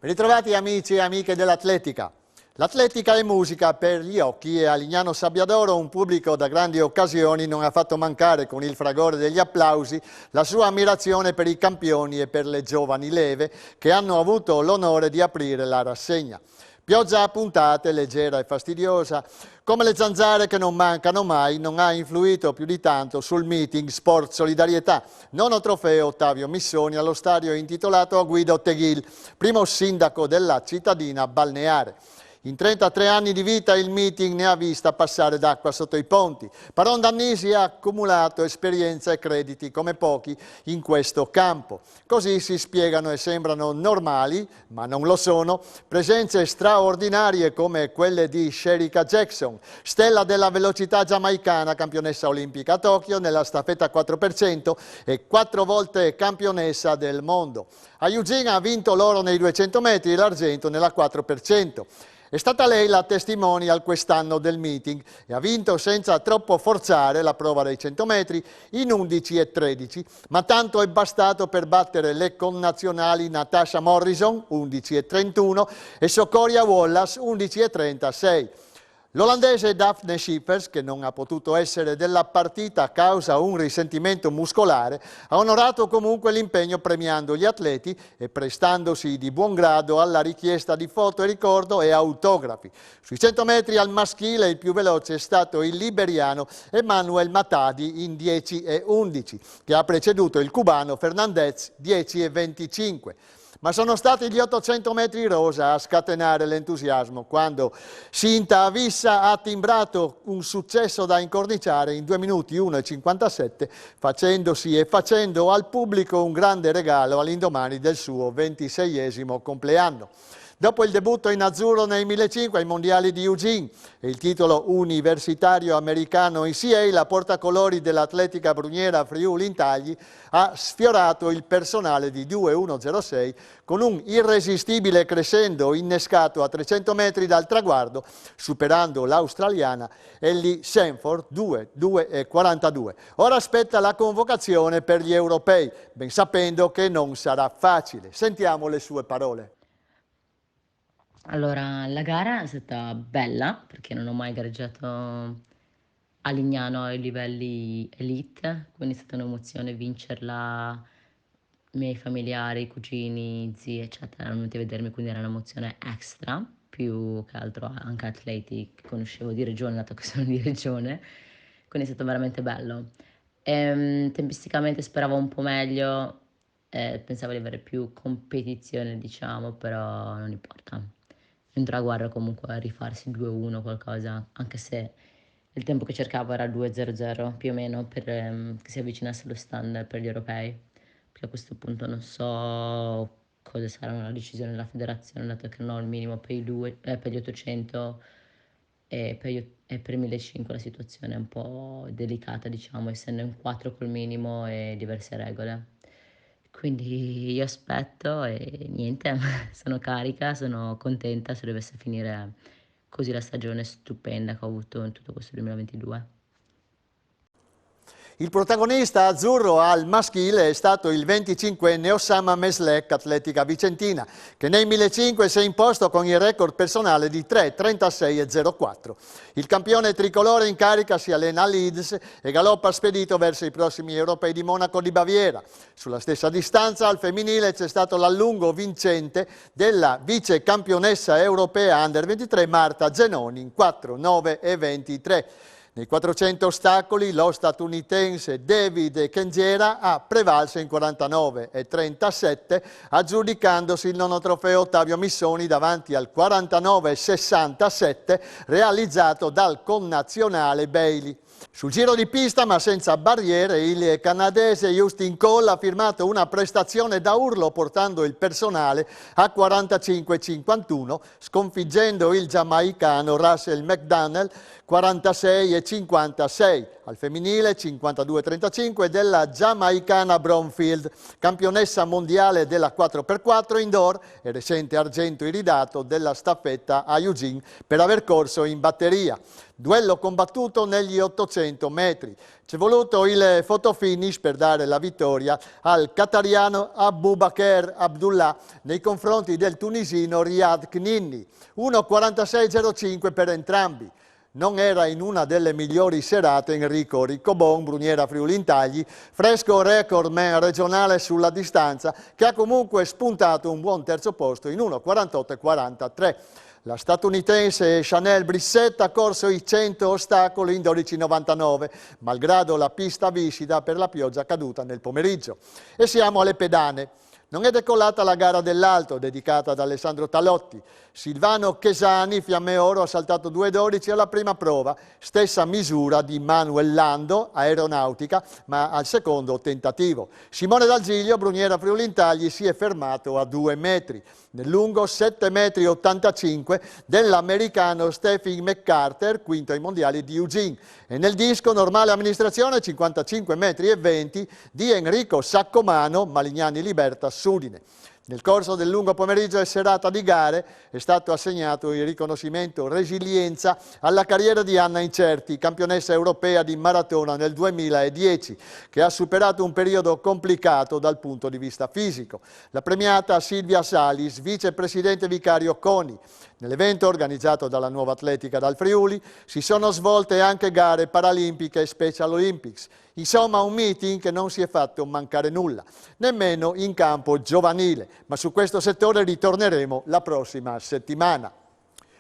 Ritrovati amici e amiche dell'atletica. L'atletica è musica per gli occhi e a Lignano Sabbiadoro un pubblico da grandi occasioni non ha fatto mancare con il fragore degli applausi la sua ammirazione per i campioni e per le giovani leve che hanno avuto l'onore di aprire la rassegna. Pioggia a puntate, leggera e fastidiosa, come le zanzare che non mancano mai, non ha influito più di tanto sul meeting Sport Solidarietà, nono trofeo Ottavio Missoni allo stadio intitolato a Guido Teghil, primo sindaco della cittadina balneare. In 33 anni di vita il meeting ne ha vista passare d'acqua sotto i ponti. Paron Dannisi ha accumulato esperienza e crediti come pochi in questo campo. Così si spiegano e sembrano normali, ma non lo sono, presenze straordinarie come quelle di Shericka Jackson, stella della velocità giamaicana, campionessa olimpica a Tokyo nella staffetta 4% e 4 volte campionessa del mondo. A Eugene ha vinto l'oro nei 200 metri e l'argento nella 4%. È stata lei la testimonial quest'anno del meeting e ha vinto senza troppo forzare la prova dei 100 metri in 11 e 13, ma tanto è bastato per battere le connazionali Natasha Morrison, 11 e 31, e Socorria Wallace, 11 e 36. L'olandese Daphne Schippers, che non ha potuto essere della partita a causa un risentimento muscolare, ha onorato comunque l'impegno premiando gli atleti e prestandosi di buon grado alla richiesta di foto e ricordo e autografi. Sui 100 metri al maschile il più veloce è stato il liberiano Emmanuel Matadi in 10 e 11, che ha preceduto il cubano Fernandez 10 e 25. Ma sono stati gli 800 metri rosa a scatenare l'entusiasmo quando Sinta Avissa ha timbrato un successo da incorniciare in 2 minuti 1 e 57, facendosi e facendo al pubblico un grande regalo all'indomani del suo 26esimo compleanno. Dopo il debutto in azzurro nei 1500 ai mondiali di Eugene e il titolo universitario americano in CA, la portacolori dell'atletica bruniera Friuli Intagli ha sfiorato il personale di 2.106 con un irresistibile crescendo innescato a 300 metri dal traguardo, superando l'australiana Ellie Sanford 2.42. Ora aspetta la convocazione per gli europei, ben sapendo che non sarà facile. Sentiamo le sue parole. Allora, la gara è stata bella perché non ho mai gareggiato a Lignano ai livelli elite, quindi è stata un'emozione vincerla. I miei familiari, cugini, zii, eccetera, erano venuti a vedermi, quindi era un'emozione extra, più che altro anche atleti che conoscevo di regione, dato che sono di regione, quindi è stato veramente bello. Tempisticamente speravo un po' meglio, pensavo di avere più competizione, diciamo, però non importa. Entro la guardia comunque a rifarsi 2-1 qualcosa, anche se il tempo che cercavo era 2-0-0 più o meno per che si avvicinasse lo standard per gli europei, perché a questo punto non so cosa sarà una decisione della federazione, dato che non ho il minimo per per gli 800 e per i 1500 la situazione è un po' delicata, diciamo, essendo in 4 col minimo e diverse regole. Quindi io aspetto e niente, sono carica, sono contenta se dovesse finire così la stagione stupenda che ho avuto in tutto questo 2022. Il protagonista azzurro al maschile è stato il 25enne Osama Meslek, atletica vicentina, che nei 1500 si è imposto con il record personale di 3:36 e 04. Il campione tricolore in carica si allena a Leeds e galoppa spedito verso i prossimi europei di Monaco di Baviera. Sulla stessa distanza al femminile c'è stato l'allungo vincente della vice campionessa europea Under 23 Marta Genoni in 4, 9 e 23. Nei 400 ostacoli lo statunitense David Kenjera ha prevalso in 49 e 37, aggiudicandosi il nono trofeo Ottavio Missoni davanti al 49 e 67 realizzato dal connazionale Bailey. Sul giro di pista, ma senza barriere, il canadese Justin Cole ha firmato una prestazione da urlo portando il personale a 45,51, sconfiggendo il giamaicano Russell McDonnell 46 56, al femminile 52-35 della giamaicana Bromfield, campionessa mondiale della 4x4 indoor e recente argento iridato della staffetta a Eugene per aver corso in batteria. Duello combattuto negli 800 metri. C'è voluto il fotofinish per dare la vittoria al qatariano Aboubaker Abdullah nei confronti del tunisino Riyad Kninni. 1:46.05 per entrambi. Non era in una delle migliori serate Enrico Riccobon, Bruniera Friuli Intagli, fresco recordman regionale sulla distanza, che ha comunque spuntato un buon terzo posto in 1:48.43. La statunitense Chanel Brissett ha corso i 100 ostacoli in 12:99, malgrado la pista viscida per la pioggia caduta nel pomeriggio. E siamo alle pedane. Non è decollata la gara dell'Alto, dedicata ad Alessandro Talotti. Silvano Chesani, Fiamme Oro, ha saltato 2:12 alla prima prova, stessa misura di Manuel Lando, aeronautica, ma al secondo tentativo. Simone D'Algiglio, Bruniera Friuli Intagli, si è fermato a 2 metri. Nel lungo 7,85 m dell'americano Stephen McCarter, quinto ai mondiali di Eugene. E nel disco normale amministrazione 55,20 m di Enrico Saccomano, Malignani Libertas Udine. Nel corso del lungo pomeriggio e serata di gare è stato assegnato il riconoscimento Resilienza alla carriera di Anna Incerti, campionessa europea di maratona nel 2010, che ha superato un periodo complicato dal punto di vista fisico. La premiata Silvia Salis, vicepresidente vicario CONI. Nell'evento organizzato dalla Nuova Atletica dal Friuli si sono svolte anche gare paralimpiche e Special Olympics. Insomma, un meeting che non si è fatto mancare nulla, nemmeno in campo giovanile, ma su questo settore ritorneremo la prossima settimana.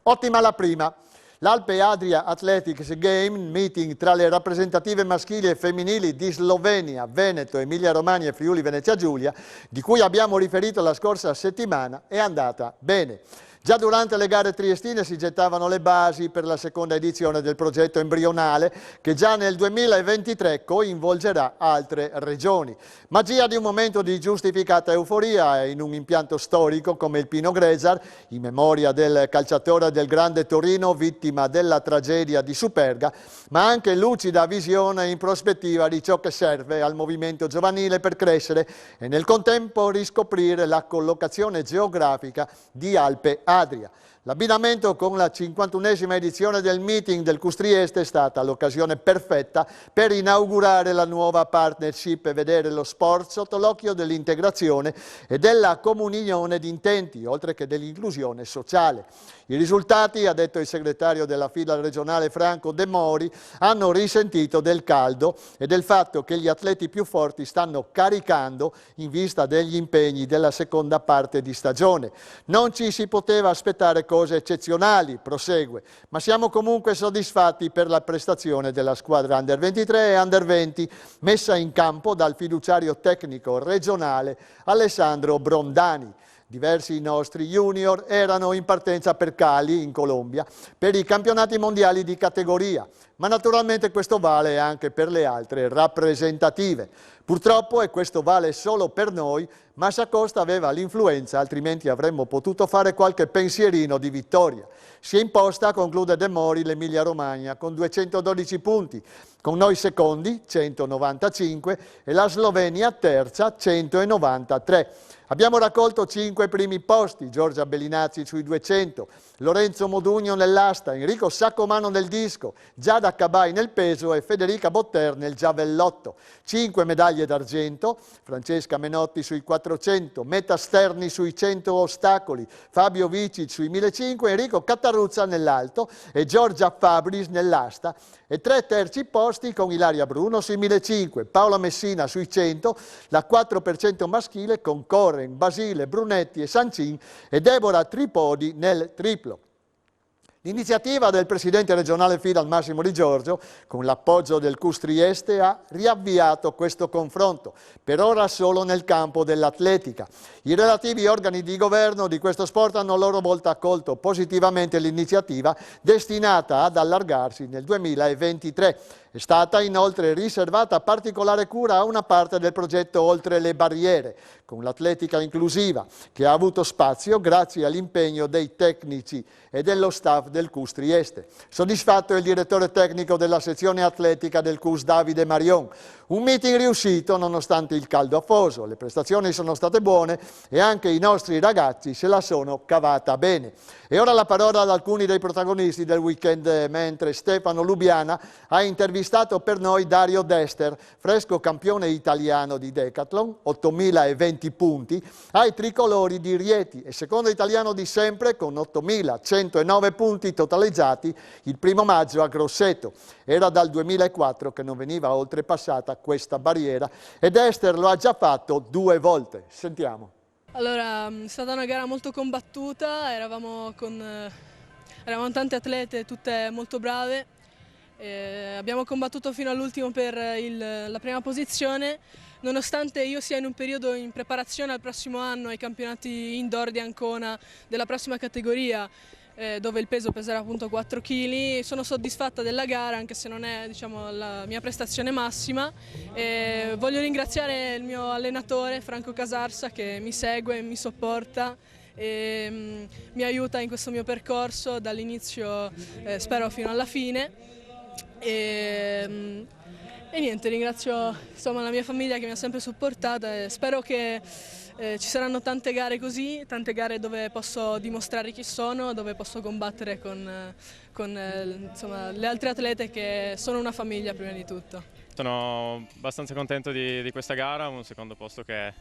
Ottima la prima. L'Alpe Adria Athletics Game, meeting tra le rappresentative maschili e femminili di Slovenia, Veneto, Emilia Romagna e Friuli Venezia Giulia, di cui abbiamo riferito la scorsa settimana, è andata bene. Già durante le gare triestine si gettavano le basi per la seconda edizione del progetto embrionale che già nel 2023 coinvolgerà altre regioni. Magia di un momento di giustificata euforia in un impianto storico come il Pino Grezar, in memoria del calciatore del Grande Torino vittima della tragedia di Superga, ma anche lucida visione in prospettiva di ciò che serve al movimento giovanile per crescere e nel contempo riscoprire la collocazione geografica di Alpe Adria. L'abbinamento con la 51esima edizione del meeting del Custrieste è stata l'occasione perfetta per inaugurare la nuova partnership e vedere lo sport sotto l'occhio dell'integrazione e della comunione di intenti, oltre che dell'inclusione sociale. I risultati, ha detto il segretario della fila regionale Franco De Mori, hanno risentito del caldo e del fatto che gli atleti più forti stanno caricando in vista degli impegni della seconda parte di stagione. Non ci si poteva aspettare cose eccezionali, prosegue, ma siamo comunque soddisfatti per la prestazione della squadra Under 23 e Under 20 messa in campo dal fiduciario tecnico regionale Alessandro Brondani. Diversi nostri junior erano in partenza per Cali, in Colombia, per i campionati mondiali di categoria, ma naturalmente questo vale anche per le altre rappresentative. Purtroppo, e questo vale solo per noi, Massa Costa aveva l'influenza, altrimenti avremmo potuto fare qualche pensierino di vittoria. Si è imposta, conclude De Mori, l'Emilia Romagna con 212 punti, con noi secondi, 195, e la Slovenia terza, 193. Abbiamo raccolto 5 primi posti, Giorgia Bellinazzi sui 200, Lorenzo Modugno nell'asta, Enrico Saccomano nel disco, Giada Cabai nel peso e Federica Botter nel giavellotto. 5 medaglie d'argento, Francesca Menotti sui 400, Meta Sterni sui 100 ostacoli, Fabio Vici sui 1500, Enrico Cattaruzza nell'alto e Giorgia Fabris nell'asta. E 3 terzi posti con Ilaria Bruno sui 1500, Paola Messina sui 100, la 4% maschile con Corren, Basile, Brunetti e Sancin e Deborah Tripodi nel triplo. L'iniziativa del presidente regionale FIDA Massimo Di Giorgio, con l'appoggio del Custrieste, ha riavviato questo confronto, per ora solo nel campo dell'atletica. I relativi organi di governo di questo sport hanno a loro volta accolto positivamente l'iniziativa, destinata ad allargarsi nel 2023. È stata inoltre riservata particolare cura a una parte del progetto Oltre le Barriere, con l'atletica inclusiva, che ha avuto spazio grazie all'impegno dei tecnici e dello staff del CUS Trieste. Soddisfatto è il direttore tecnico della sezione atletica del CUS Davide Marion. Un meeting riuscito nonostante il caldo afoso, le prestazioni sono state buone e anche i nostri ragazzi se la sono cavata bene. E ora la parola ad alcuni dei protagonisti del weekend, mentre Stefano Lubiana ha intervistato per noi Dario Dester, fresco campione italiano di decathlon, 8.020 punti, ai tricolori di Rieti e secondo italiano di sempre con 8.109 punti totalizzati il 1° maggio a Grosseto. Era dal 2004 che non veniva oltrepassata questa barriera e Dester lo ha già fatto 2 volte. Sentiamo. Allora, è stata una gara molto combattuta, eravamo tante atlete, tutte molto brave, abbiamo combattuto fino all'ultimo per la prima posizione, nonostante io sia in un periodo in preparazione al prossimo anno ai campionati indoor di Ancona della prossima categoria, dove il peso peserà appunto 4 kg. Sono soddisfatta della gara anche se non è, diciamo, la mia prestazione massima. Voglio ringraziare il mio allenatore Franco Casarsa che mi segue, mi sopporta e mi aiuta in questo mio percorso dall'inizio, spero fino alla fine. E niente, ringrazio insomma, la mia famiglia che mi ha sempre supportata e spero che ci saranno tante gare così, tante gare dove posso dimostrare chi sono, dove posso combattere con insomma, le altre atlete che sono una famiglia prima di tutto. Sono abbastanza contento di questa gara, un secondo posto che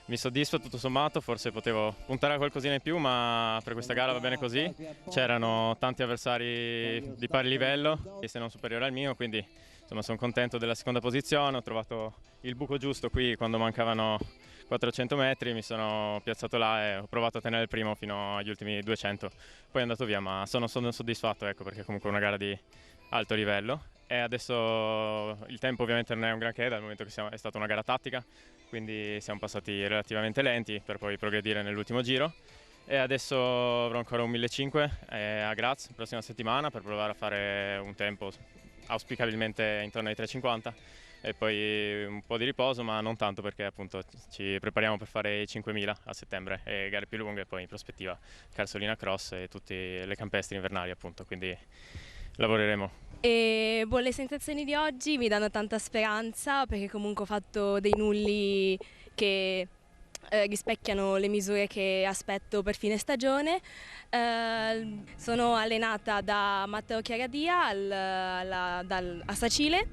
mi soddisfa tutto sommato, forse potevo puntare a qualcosina in più ma per questa gara va bene così. C'erano tanti avversari di pari livello, se non superiore al mio, quindi insomma, sono contento della seconda posizione, ho trovato il buco giusto qui quando mancavano 400 metri, mi sono piazzato là e ho provato a tenere il primo fino agli ultimi 200, poi è andato via, ma sono soddisfatto, ecco, perché è comunque una gara di alto livello e adesso il tempo ovviamente non è un granché dal momento che è stata una gara tattica, quindi siamo passati relativamente lenti per poi progredire nell'ultimo giro e adesso avrò ancora un 1500 a Graz la prossima settimana per provare a fare un tempo auspicabilmente intorno ai 3,50 e poi un po' di riposo ma non tanto perché appunto ci prepariamo per fare i 5000 a settembre e gare più lunghe e poi in prospettiva Carsolina Cross e tutte le campestre invernali appunto, quindi lavoreremo. E le sensazioni di oggi mi danno tanta speranza perché comunque ho fatto dei nulli che rispecchiano le misure che aspetto per fine stagione. Sono allenata da Matteo Chiaradia a Sacile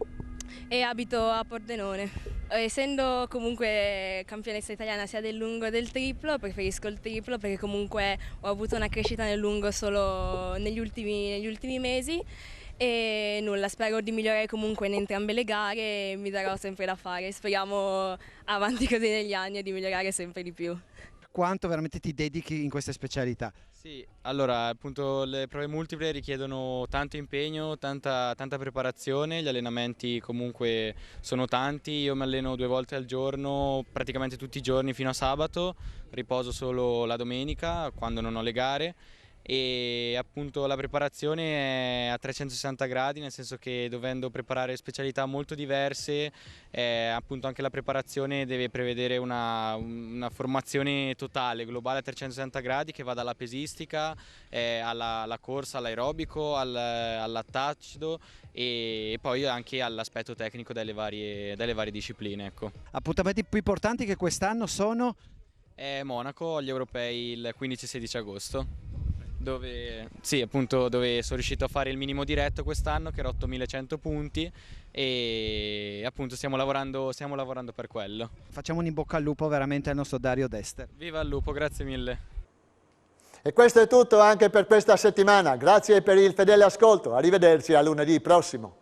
e abito a Pordenone. Essendo comunque campionessa italiana sia del lungo che del triplo, preferisco il triplo perché comunque ho avuto una crescita nel lungo solo negli ultimi mesi e nulla, spero di migliorare comunque in entrambe le gare e mi darò sempre da fare, speriamo avanti così negli anni e di migliorare sempre di più. Quanto veramente ti dedichi in queste specialità? Sì, allora appunto le prove multiple richiedono tanto impegno, tanta preparazione, gli allenamenti comunque sono tanti, io mi alleno 2 volte al giorno, praticamente tutti i giorni fino a sabato, riposo solo la domenica quando non ho le gare e appunto la preparazione è a 360 gradi, nel senso che dovendo preparare specialità molto diverse, appunto anche la preparazione deve prevedere una formazione totale, globale a 360 gradi che va dalla pesistica alla corsa, all'aerobico, all'attacco e poi anche all'aspetto tecnico delle varie discipline. Ecco. Appuntamenti più importanti che quest'anno sono? Monaco, agli europei il 15-16 agosto. Dove sono riuscito a fare il minimo diretto quest'anno che era 8100 punti e appunto stiamo lavorando per quello. Facciamo un in bocca al lupo veramente al nostro Dario Dester. Viva il lupo, grazie mille. E questo è tutto anche per questa settimana, grazie per il fedele ascolto, arrivederci a lunedì prossimo.